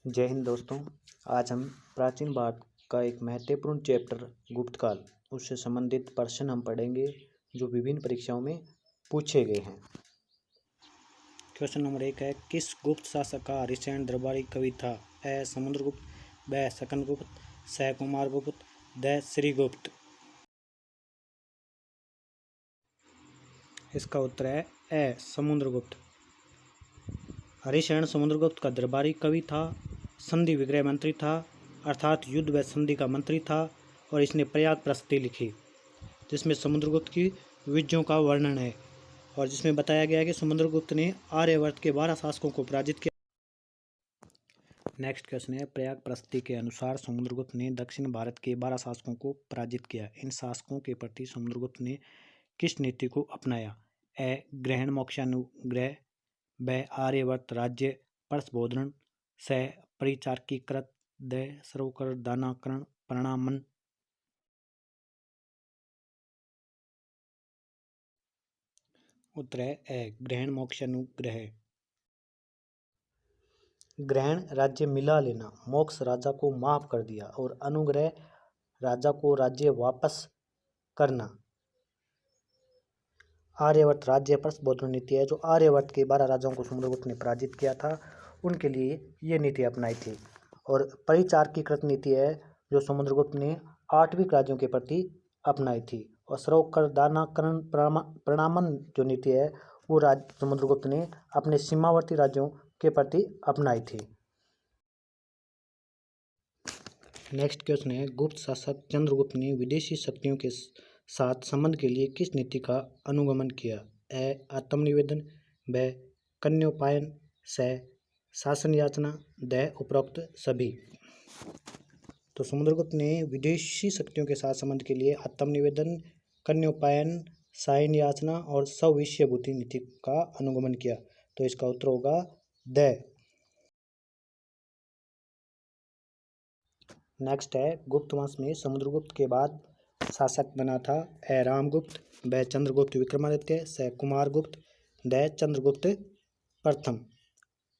जय हिंद दोस्तों। आज हम प्राचीन भारत का एक महत्वपूर्ण चैप्टर गुप्तकाल उससे संबंधित प्रश्न हम पढ़ेंगे जो विभिन्न परीक्षाओं में पूछे गए हैं। क्वेश्चन नंबर 1 है, किस गुप्त शासक का हरिशैन दरबारी कवि था? ए समुद्रगुप्त, ब सकंदगुप्त, स कुमारगुप्त, द श्रीगुप्त। इसका उत्तर है ए समुद्रगुप्त। हरिशैन समुद्रगुप्त का दरबारी कवि था, संधि विग्रह मंत्री था, अर्थात युद्ध व संधि का मंत्री था और इसने प्रयाग प्रशस्ति लिखी जिसमें समुद्रगुप्त की विजयों का वर्णन है और जिसमें बताया गया है कि समुद्रगुप्त ने आर्यवर्त के 12 शासकों को पराजित किया। नेक्स्ट क्वेश्चन है, प्रयाग प्रशस्ति के अनुसार समुद्रगुप्त ने दक्षिण भारत के 12 शासकों को पराजित किया। इन शासकों के प्रति समुद्रगुप्त ने किस नीति को अपनाया? ए ग्रहण मोक्षानुग्रह, ब आर्यवर्त राज्य प्रस्बोधन, स परिचारकीकृत, द सर्वकर दानाकरण प्रणामन। उत्तर है ए ग्रहण मोक्षानुग्रह। ग्रहण राज्य मिला लेना, मोक्ष राजा को माफ कर दिया और अनुग्रह राजा को राज्य वापस करना। आर्यवर्त राज्य प्रस्बोधन नीति है जो आर्यवर्त के 12 राजाओं को समुद्रगुप्त ने पराजित किया था, उनके लिए ये नीति अपनाई थी। और परिचारकीकृत नीति है जो समुद्रगुप्त ने 8वीं राज्यों के प्रति अपनाई थी। और सर्वकर दानाकरण प्रणामन जो नीति है वो समुद्रगुप्त ने अपने सीमावर्ती राज्यों के प्रति अपनाई थी। नेक्स्ट क्वेश्चन है, गुप्त शासक चंद्रगुप्त ने विदेशी शक्तियों के साथ संबंध के लिए किस नीति का अनुगमन किया? ए आत्मनिवेदन, ब कन्योपायन, स शासन याचना, द उपरोक्त सभी। तो समुद्रगुप्त ने विदेशी शक्तियों के साथ संबंध के लिए आत्मनिवेदन, कन्योपायन, शासन याचना और सविषयभूति नीति का अनुगमन किया। तो इसका उत्तर होगा द। नेक्स्ट है, गुप्त वंश में समुद्रगुप्त के बाद शासक बना था। ए रामगुप्त, ब चंद्रगुप्त विक्रमादित्य, स कुमारगुप्त, द चंद्रगुप्त प्रथम।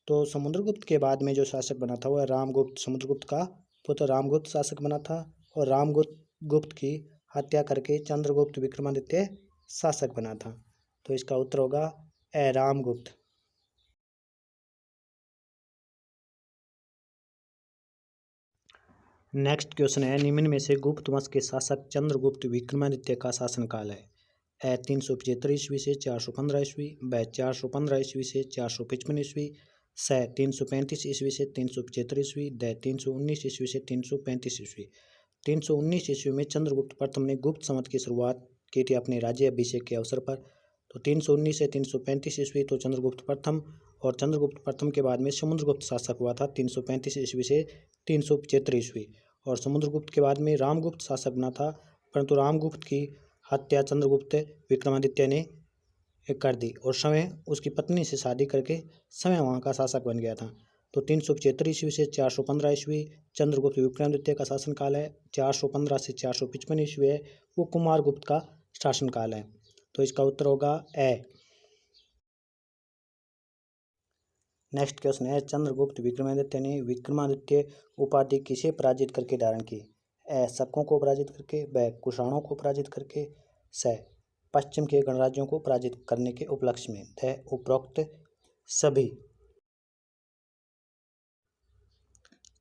तो समुद्रगुप्त के बाद में जो शासक बना था वह रामगुप्त, समुद्रगुप्त का पुत्र रामगुप्त शासक बना था और रामगुप्त की हत्या करके चंद्रगुप्त विक्रमादित्य शासक बना था। तो इसका उत्तर होगा ए रामगुप्त। नेक्स्ट क्वेश्चन है, निम्न में से गुप्त वंश के शासक चंद्रगुप्त विक्रमादित्य का शासनकाल है? ए 375 ईस्वी से 415 ईस्वी, ब 415 ईस्वी से 455 ईस्वी, स 335 ईस्वी से 375 ईस्वी, द 319 ईस्वी से 335 ईस्वी। 319 ईस्वी में चंद्रगुप्त प्रथम ने गुप्त संवत की शुरुआत की थी अपने राज्य अभिषेक के अवसर पर। तो 319 से 335 ईस्वी तो चंद्रगुप्त प्रथम, और चंद्रगुप्त प्रथम के बाद में समुद्रगुप्त शासक हुआ था 335 ईस्वी से 375 ईस्वी। और समुद्रगुप्त के बाद में रामगुप्त शासक बना था, परंतु रामगुप्त की हत्या चंद्रगुप्त विक्रमादित्य ने कर दी और समय उसकी पत्नी से शादी करके समय वहाँ का शासक बन गया था। तो 375 ईस्वी से 415 ईस्वी चंद्रगुप्त विक्रमादित्य का शासनकाल है। 415 से 455 ईस्वी है वो कुमारगुप्त का शासनकाल है। तो इसका उत्तर होगा ए। नेक्स्ट क्वेश्चन है, चंद्रगुप्त विक्रमादित्य ने विक्रमादित्य उपाधि किसे पराजित करके धारण की? ए शकों को पराजित करके, ब कुषाणों को पराजित करके, स पश्चिम के गणराज्यों को पराजित करने के उपलक्ष्य में, द उपरोक्त सभी।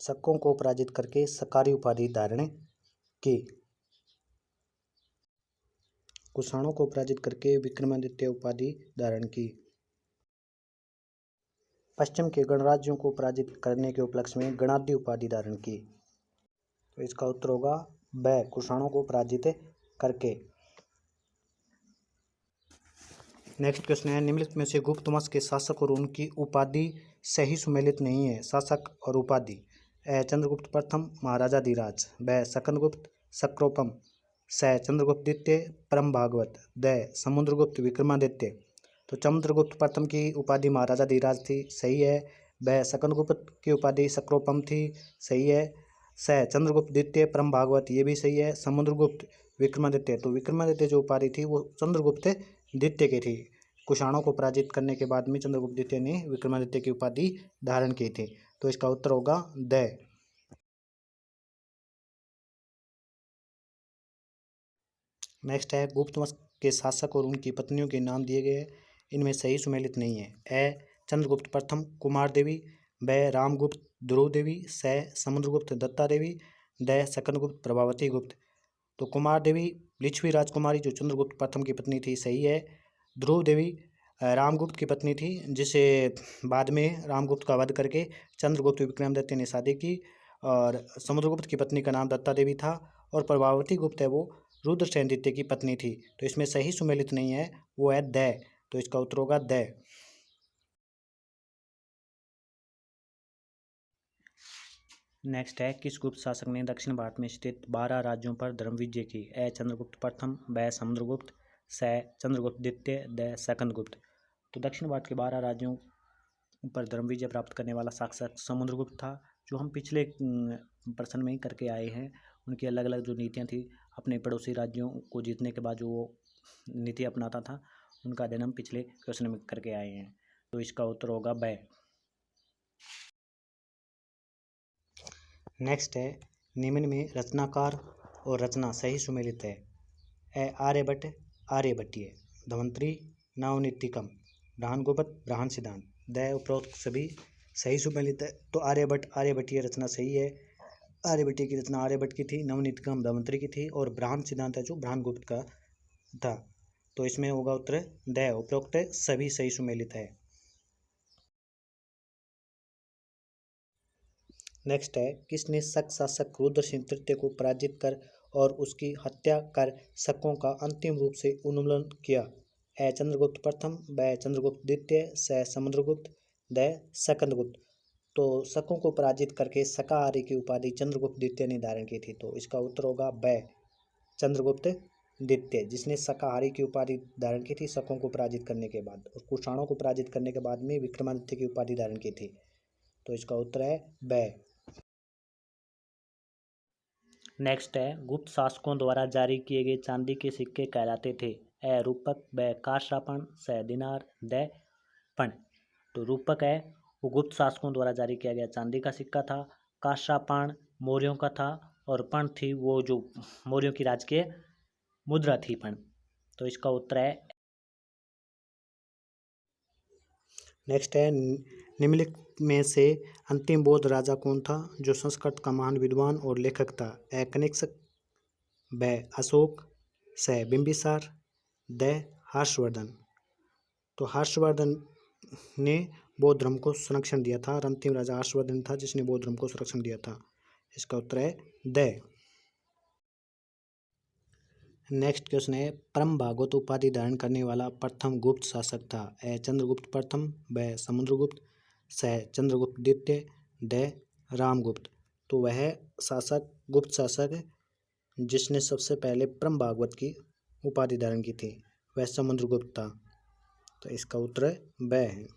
शकों को पराजित करके सकारी उपाधि धारण की, कुषाणों को पराजित करके विक्रमादित्य उपाधि धारण की, पश्चिम के गणराज्यों को पराजित करने के उपलक्ष्य में गणाध्य उपाधि धारण की। तो इसका उत्तर होगा ब कुषाणों को पराजित करके। नेक्स्ट क्वेश्चन है, निम्नलिखित में से गुप्त वंश के शासक और उनकी उपाधि सही सुमेलित नहीं है। शासक और उपाधि, ए चंद्रगुप्त प्रथम महाराजा धीराज, ब सकंदगुप्त सक्रोपम, स चंद्रगुप्त द्वितीय परम भागवत, द समुद्रगुप्त विक्रमादित्य। तो चंद्रगुप्त प्रथम की उपाधि महाराजा धीराज थी, सही है। ब सकंदगुप्त की उपाधि सक्रोपम थी, सही है। स चंद्रगुप्त द्वितीय परम भागवत, ये भी सही है। समुद्रगुप्त विक्रमादित्य, तो विक्रमादित्य जो उपाधि थी वो चंद्रगुप्त द्वितीय की थी। कुषाणों को पराजित करने के बाद में चंद्रगुप्त द्वितीय ने विक्रमादित्य की उपाधि धारण की थी। तो इसका उत्तर होगा द। नेक्स्ट है गुप्त वंश के शासक और उनकी पत्नियों के नाम दिए गए हैं, इनमें सही सुमेलित नहीं है। ए चंद्रगुप्त प्रथम कुमार देवी, ब रामगुप्त ध्रुव देवी, स समुद्रगुप्त दत्ता देवी, द सकंदगुप्त प्रभावती गुप्त। तो कुमार देवी लिच्छवी राजकुमारी जो चंद्रगुप्त प्रथम की पत्नी थी, सही है। ध्रुव देवी रामगुप्त की पत्नी थी, जिसे बाद में रामगुप्त का वध करके चंद्रगुप्त विक्रमादित्य ने शादी की, और समुद्रगुप्त की पत्नी का नाम दत्ता देवी था, और प्रभावती गुप्त है वो रुद्रसेन द्वितीय की पत्नी थी। तो इसमें सही सुमेलित नहीं है, वो है द। तो इसका उत्तर होगा द। नेक्स्ट है किस गुप्त शासक ने दक्षिण भारत में स्थित 12 राज्यों पर धर्म विजय की? ए चंद्रगुप्त प्रथम, ब समुद्रगुप्त, स चंद्रगुप्त द्वितीय, द सकंदगुप्त। तो दक्षिण भारत के 12 राज्यों पर धर्म विजय प्राप्त करने वाला शासक समुद्रगुप्त था, जो हम पिछले प्रश्न में ही करके आए हैं। उनकी अलग अलग जो नीतियाँ थी अपने पड़ोसी राज्यों को जीतने के बाद जो वो नीति अपनाता था, उनका अध्ययन हम पिछले क्वेश्चन में करके आए हैं। तो इसका उत्तर होगा ब। नेक्स्ट है निम्न में रचनाकार और रचना सही सुमेलित है। ए आर्यभट्ट आर्यभट्टीय, धन्वंतरी नवनीतिकम, ब्रह्मगुप्त ब्रह्म सिद्धांत। द उपरोक्त सभी सही सुमेलित है। तो आर्यभट्ट आर्यभट्टीय रचना सही है। आर्यभट्टीय की रचना आर्यभट्ट की थी, नवनीतिकम धन्वंतरी की थी, और ब्रह्म सिद्धांत है जो ब्रह्मगुप्त का था। तो इसमें होगा उत्तर द। उपरोक्त सभी सही सुमेलित है। नेक्स्ट है किसने शक शासक रुद्रसेन तृतीय को पराजित कर और उसकी हत्या कर शकों का अंतिम रूप से उन्मूलन किया? ए चंद्रगुप्त प्रथम, ब चंद्रगुप्त द्वितीय, स समुद्रगुप्त, द सकंदगुप्त। तो शकों को पराजित करके शाकाहारी की उपाधि चंद्रगुप्त द्वितीय ने धारण की थी। तो इसका उत्तर होगा ब चंद्रगुप्त द्वितीय, जिसने शाकाहारी की उपाधि धारण की थी शकों को पराजित करने के बाद, और कुषाणों को पराजित करने के बाद में विक्रमादित्य की उपाधि धारण की थी। तो इसका उत्तर है ब। नेक्स्ट है गुप्त शासकों द्वारा जारी किए गए चांदी के सिक्के कहलाते थे? ए रूपक, ब कांसरापण, स दिनार, द पण। तो रूपक है वो गुप्त शासकों द्वारा जारी किया गया चांदी का सिक्का था, कांसरापण मौर्यों का था, और पण थी वो जो मौर्यों की राजकीय मुद्रा थी पण। तो इसका उत्तर है। नेक्स्ट है निम्नलिखित में से अंतिम बौद्ध राजा कौन था जो संस्कृत का महान विद्वान और लेखक था? ए कनिष्क, ब अशोक, स बिंबिसार, द हर्षवर्धन। तो हर्षवर्धन ने बौद्ध धर्म को संरक्षण दिया था, और अंतिम राजा हर्षवर्धन था जिसने बौद्ध धर्म को संरक्षण दिया था। इसका उत्तर है द। नेक्स्ट क्वेश्चन है परम भागवत उपाधि धारण करने वाला प्रथम गुप्त शासक था? ए चंद्रगुप्त प्रथम, ब समुद्रगुप्त, स चंद्रगुप्त द्वितीय, द रामगुप्त। तो वह शासक गुप्त शासक जिसने सबसे पहले परम भागवत की उपाधि धारण की थी वह समुद्रगुप्त था। तो इसका उत्तर ब है।